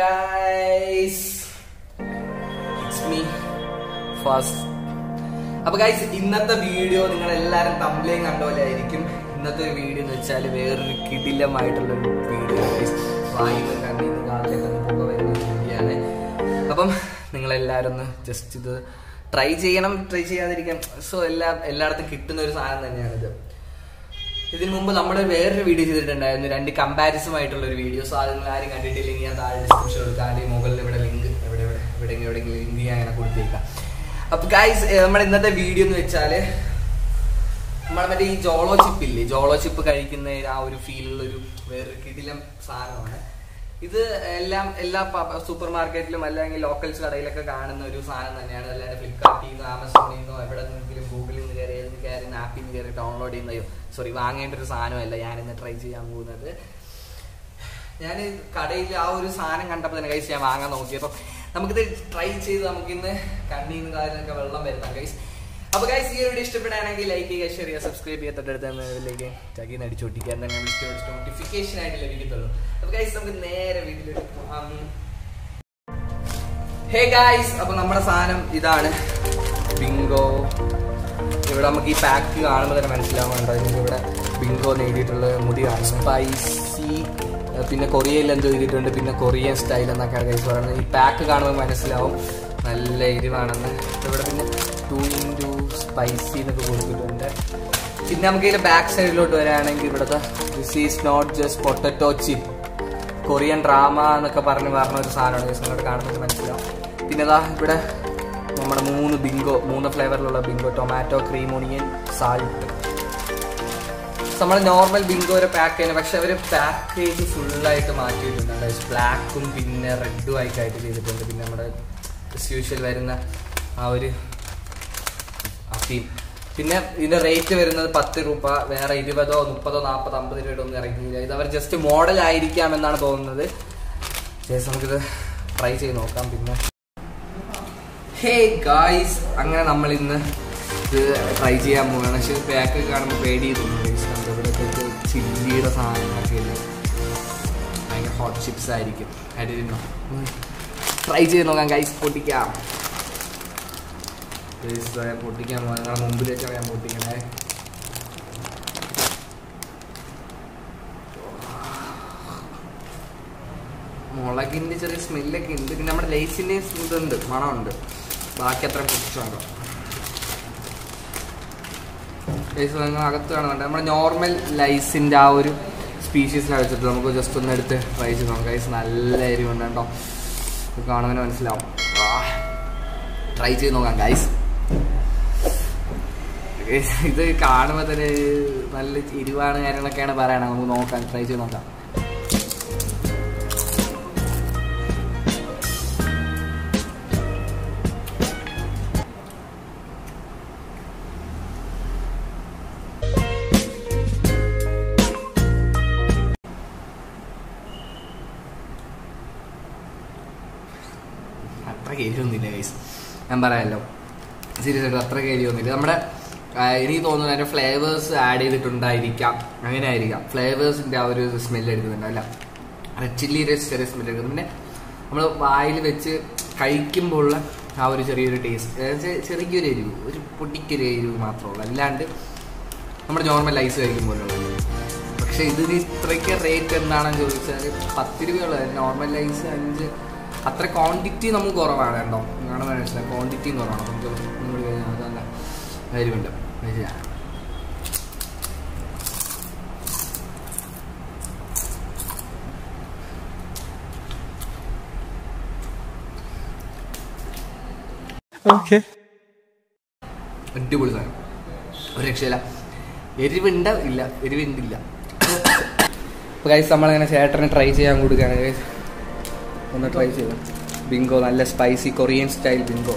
guys, it's me first. അപ്പോൾ guys ഇന്നത്തെ video നിങ്ങൾ എല്ലാവരും തമ്മിലേയും കണ്ടോലായിരിക്കും. ഇന്നത്തെ ഒരു വീഡിയോ എന്ന് വെച്ചാൽ വേറൊരു കിടിലമായിട്ടുള്ളൊരു വീഡിയോ ഗൈസ്. വായുവിൽ കണ്ടിട്ട് കാലിലേക്ക് ഒന്ന് പുക വരുന്ന വീഡിയോയാണ്. അപ്പം നിങ്ങളെല്ലാവരും ഒന്ന് ജസ്റ്റ് ഇത് ട്രൈ ചെയ്യണം, ട്രൈ ചെയ്യാതിരിക്കാം. സോ എല്ലായിടത്തും കിട്ടുന്ന ഒരു സാധനം തന്നെയാണിത്. ഇതിനു മുമ്പ് നമ്മൾ വേറൊരു വീഡിയോ ചെയ്തിട്ടുണ്ടായിരുന്നു, 2 കമ്പാരിസൺ ആയിട്ടുള്ള ഒരു വീഡിയോ. സോ അത് നിങ്ങൾ ആരും കണ്ടിട്ടില്ലെങ്കിൽ ഞാൻ താഴെ ഡിസ്ക്രിപ്ഷൻ കൊടുക്കാം, അല്ലെങ്കിൽ മുകളിൽ ഇവിടെ ലിങ്ക് എവിടെയെങ്കിലും ലിങ്ക് ഞാൻ അങ്ങനെ കൊടുത്തേക്കാം. അപ്പൊ ഗൈസ് നമ്മുടെ ഇന്നത്തെ വീഡിയോ എന്ന് വെച്ചാല് നമ്മളെ മറ്റേ ഈ ജോളോ ചിപ്പ് ഇല്ലേ, ജോളോ ചിപ്പ് കഴിക്കുന്ന ആ ഒരു ഫീലുള്ള ഒരു വേറൊരു കിടിലം സാധനമാണ് ഇത്. എല്ലാ സൂപ്പർ മാർക്കറ്റിലും അല്ലെങ്കിൽ ലോക്കൽസ് കടയിലൊക്കെ കാണുന്ന ഒരു സാധനം തന്നെയാണ്. അല്ലാണ്ട് ഫ്ലിപ്കാർട്ടിൽ നിന്നോ ആമസോണിൽ നിന്നോ എവിടെ നിന്നെങ്കിലും ഗൂഗിളിൽ നിന്ന് കയറി ആപ്പിൽ നിന്ന് കയറി ഡൗൺലോഡ് ചെയ്യുന്നയോ വാങ്ങേണ്ട ഒരു സാധനമല്ല ഞാനിന്ന് ട്രൈ ചെയ്യാൻ പോകുന്നത്. ഞാൻ കടയിൽ ആ ഒരു സാധനം കണ്ടപ്പോൾ തന്നെ ഗൈസ് ഞാൻ വാങ്ങാൻ നോക്കിയപ്പോൾ നമുക്കിത് ട്രൈ ചെയ്ത് നമുക്കിന്ന് കണ്ണീന്ന് കാര്യങ്ങളൊക്കെ വെള്ളം വരുത്താം ഗൈസ്. അപ്പോൾ ഗൈസ് ഈ വീഡിയോ ഇഷ്ടപ്പെടുകയാണെങ്കിൽ ലൈക്ക് ചെയ്യുക, ഷെയർ ചെയ്യുക, സബ്സ്ക്രൈബ് ചെയ്യുക, തൊട്ടടുത്തേക്ക് ചകിന്ന് അടിച്ചോട്ടിക്കുക, എന്തെങ്കിലും നോട്ടിഫിക്കേഷൻ ആയിട്ട് ലഭിക്കത്തുള്ളൂ. അപ്പോൾ ഗൈസ് നമുക്ക് നേരെ വീട്ടിലേക്ക് പോകാം. ഹേ ഗൈസ്, അപ്പോൾ നമ്മുടെ സാധനം ഇതാണ്, ബിങ്കോ. ഇവിടെ നമുക്ക് ഈ പാക്ക് കാണുമ്പോൾ തന്നെ മനസ്സിലാവുന്നുണ്ടോ, നിങ്ങൾക്ക് ഇവിടെ ബിങ്കോ എഴുതിയിട്ടുള്ള മുടി കാണും. സ്പൈസി, പിന്നെ കൊറിയയിൽ എന്തോ എഴുതിയിട്ടുണ്ട്, പിന്നെ കൊറിയൻ സ്റ്റൈൽ എന്നൊക്കെ ഗൈസ് പറയുന്നത്. ഈ പാക്ക് കാണുമ്പോൾ മനസ്സിലാവും നല്ല എരിവാണെന്ന്. ഇവിടെ പിന്നെ 2 സ്പൈസി എന്നൊക്കെ കൊടുത്തിട്ടുണ്ട്. പിന്നെ നമുക്ക് ഇതിന്റെ ബാക്ക് സൈഡിലോട്ട് വരികയാണെങ്കിൽ ഇവിടുത്തെ this is not just potato chip, Korean drama എന്നൊക്കെ പറഞ്ഞ ഒരു സാധനമാണ് ഗൈസ്, നിങ്ങൾക്ക് കാണുമ്പോൾ മനസ്സിലാവും. പിന്നെ അതാ ഇവിടെ നമ്മുടെ 3 ഫ്ലേവറിലുള്ള Bingo, tomato, cream onion, salt. നമ്മൾ നോർമൽ ബിങ്കോ ഒരു പാക്ക് ചെയ്യുന്നത്, പക്ഷെ അവർ പാക്കേജ് ഫുള്ളായിട്ട് മാറ്റിയിട്ടുണ്ട്. ബ്ലാക്കും പിന്നെ റെഡും ആയിട്ട് ചെയ്തിട്ടുണ്ട്. പിന്നെ നമ്മുടെ യൂഷ്വൽ വരുന്ന ആ ഒരു തീം. പിന്നെ ഇതിന്റെ റേറ്റ് വരുന്നത് 10 രൂപ, വേറെ 20, 30, 40, 50 രൂപയുടെ ഒന്നും ഇറങ്ങിയില്ല. ഇത് അവർ ജസ്റ്റ് മോഡൽ ആയിരിക്കാം എന്നാണ് തോന്നുന്നത്. ശേഷം നമുക്കിത് ട്രൈ ചെയ്ത് നോക്കാം. പിന്നെ ഹേ ഗായ്സ്, അങ്ങനെ നമ്മൾ ഇന്ന് ഇത് ട്രൈ ചെയ്യാൻ പോവുകയാണ്. പക്ഷേ പാക്ക് കാണുമ്പോൾ പേടി തോന്നുന്നു. ഇവിടെയൊക്കെ ചില്ലിയുടെ സാധനങ്ങളൊക്കെ ഭയങ്കര ഹോട്ട് ചിപ്സ് ആയിരിക്കും. ട്രൈ ചെയ്ത് നോക്കാം ഗൈസ്. പൊട്ടിക്കാൻ പോകാം, നിങ്ങളുടെ മുമ്പിൽ വെച്ചാണ് ഞാൻ പൊട്ടിക്കണേ. മുളകിൻ്റെ ചെറിയ സ്മെല്ലൊക്കെ ഉണ്ട്, പിന്നെ നമ്മുടെ ലേസിൻ്റെ ഇതുണ്ട്, മണമുണ്ട്. ബാക്കി അത്ര പൊട്ടിച്ചുണ്ടോ അകത്ത് കാണുന്നുണ്ട്. നമ്മുടെ നോർമൽ ലൈസിൻ്റെ ആ ഒരു സ്പീഷീസിലാണ് വെച്ചിട്ട് നമുക്ക് ജസ്റ്റ് ഒന്ന് എടുത്ത് ട്രൈ ചെയ്ത് നോക്കാം ഗൈസ്. നല്ല എരിവുണ്ട് കേട്ടോ, കാണുന്നതിന് മനസ്സിലാവും. ട്രൈ ചെയ്ത് നോക്കാം ഗൈസ്. ഇത് കാണുമ്പോൾ തന്നെ നല്ല എരിവാണ് കാര്യങ്ങളൊക്കെയാണ് പറയണത്. നമുക്ക് നോക്കാം, ട്രൈ ചെയ്ത് നോക്കാം. അത്ര എരിവൊന്നുമില്ല ഗൈസ്, ഞാൻ പറയാമല്ലോ, സീരിയസ് ആയിട്ട് അത്ര എരിവൊന്നുമില്ല. നമ്മുടെ എനിക്ക് തോന്നുന്നു അതിൻ്റെ ഫ്ലേവേഴ്സ് ആഡ് ചെയ്തിട്ടുണ്ടായിരിക്കാം, അങ്ങനെ ആയിരിക്കാം. ഫ്ലേവേഴ്സിൻ്റെ ആ ഒരു സ്മെല്ല് എടുക്കുന്നുണ്ട്, അല്ല റെഡ് ചില്ലിയുടെ ചെറിയ സ്മെല്ല് എടുക്കുന്നു. പിന്നെ നമ്മൾ വായിൽ വെച്ച് കഴിക്കുമ്പോൾ ഉള്ള ആ ഒരു ചെറിയൊരു ടേസ്റ്റ്, ചെറിയൊരു എരിവ്, ഒരു പൊട്ടിക്കൊരു എരിവ് മാത്രമേ ഉള്ളൂ, അല്ലാണ്ട് നമ്മുടെ നോർമൽ ലൈസ് കഴിക്കുമ്പോഴുള്ള. പക്ഷെ ഇതിന് ഇത്രയ്ക്ക് റേറ്റ് എന്താണെന്ന് ചോദിച്ചാൽ 10 രൂപയുള്ളൂ. നോർമൽ ലൈസ് 5, അത്ര ക്വാണ്ടിറ്റി നമുക്ക് കുറവാണ് കേട്ടോ, നിങ്ങളുടെ മനസ്സിലായി ക്വാണ്ടിറ്റിയും കുറവാണ്. നമുക്ക് അതല്ല കാര്യമുണ്ട്. അടിപൊളി സാധനം, ഒരു രക്ഷയില്ല. എരിവുണ്ടില്ല. അപ്പോൾ ഗൈസ് നമ്മളിങ്ങനെ ചേട്ടനെ ട്രൈ ചെയ്യാൻ കൊടുക്കുകയാണ് ഗൈസ്. ഒന്ന് ട്രൈ ചെയ്തു ബിങ്കോ, നല്ല സ്പൈസി കൊറിയൻ സ്റ്റൈൽ ബിങ്കോ.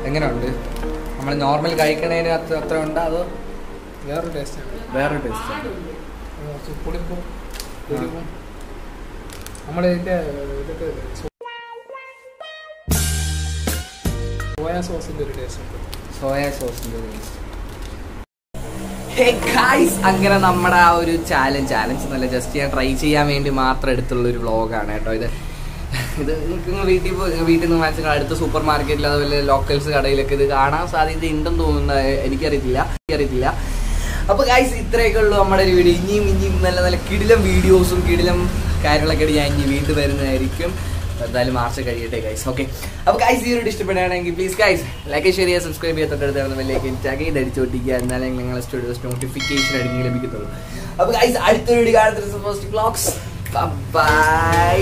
എങ്ങനെയുണ്ട്? നമ്മൾ നോർമൽ കഴിക്കണതിന് അത്ര ഉണ്ടോ അതോ വേറൊരു ടേസ്റ്റ്? പൊടിപ്പും നമ്മളിതിൻ്റെ ഇതൊക്കെ സോയാ സോസിൻ്റെ ഒരു ടേസ്റ്റ് ഉണ്ട്. അങ്ങനെ നമ്മുടെ ആ ഒരു ചാലഞ്ച് എന്നല്ല, ജസ്റ്റ് ഞാൻ ട്രൈ ചെയ്യാൻ വേണ്ടി മാത്രം എടുത്തുള്ള ഒരു വ്ളോഗാണ് കേട്ടോ ഇത്. നിങ്ങൾക്ക് വീട്ടിൽ നിന്ന് വാങ്ങിച്ചാൽ അടുത്ത സൂപ്പർ മാർക്കറ്റിൽ അതുപോലെ ലോക്കൽസ് കടയിലൊക്കെ ഇത് കാണാൻ സാധ്യത ഉണ്ടെന്ന് തോന്നുന്നത് എനിക്കറിയത്തില്ല. അപ്പോൾ ഗൈസ് ഇത്രയൊക്കെ ഉള്ളൂ നമ്മുടെ ഒരു വീഡിയോ. ഇനിയും നല്ല കിടിലം വീഡിയോസും കിടിലം കാര്യങ്ങളൊക്കെ ഞാൻ ഇനി വീട്ടിൽ വരുന്നതായിരിക്കും. എന്തായാലും മാർച്ച് കഴിയട്ടെ ഗൈസ്. ഓക്കെ, അപ്പോൾ ഗൈസ് ഈ വീഡിയോ ഇഷ്ടപ്പെടുകയാണെങ്കിൽ പ്ലീസ് ഗൈസ് ലൈക്ക് ഷെയർ ചെയ്യുക, സബ്സ്ക്രൈബ് ചെയ്യുക, തൊട്ടടുത്ത് ബെല്ലൈക്കൻ ടാഗ് അടിച്ചോട്ടിക്കുക. എന്നാലും ഞങ്ങളെ സ്റ്റുഡിയോസ് നോട്ടിഫിക്കേഷൻ അടിക്കും ലഭിക്കത്തുള്ളൂ. അപ്പോൾ ഗൈസ് അടുത്തൊരു വീഡിയോ കാണുന്ന ഫസ്റ്റ് വ്ലോഗ്സ്. ബൈ.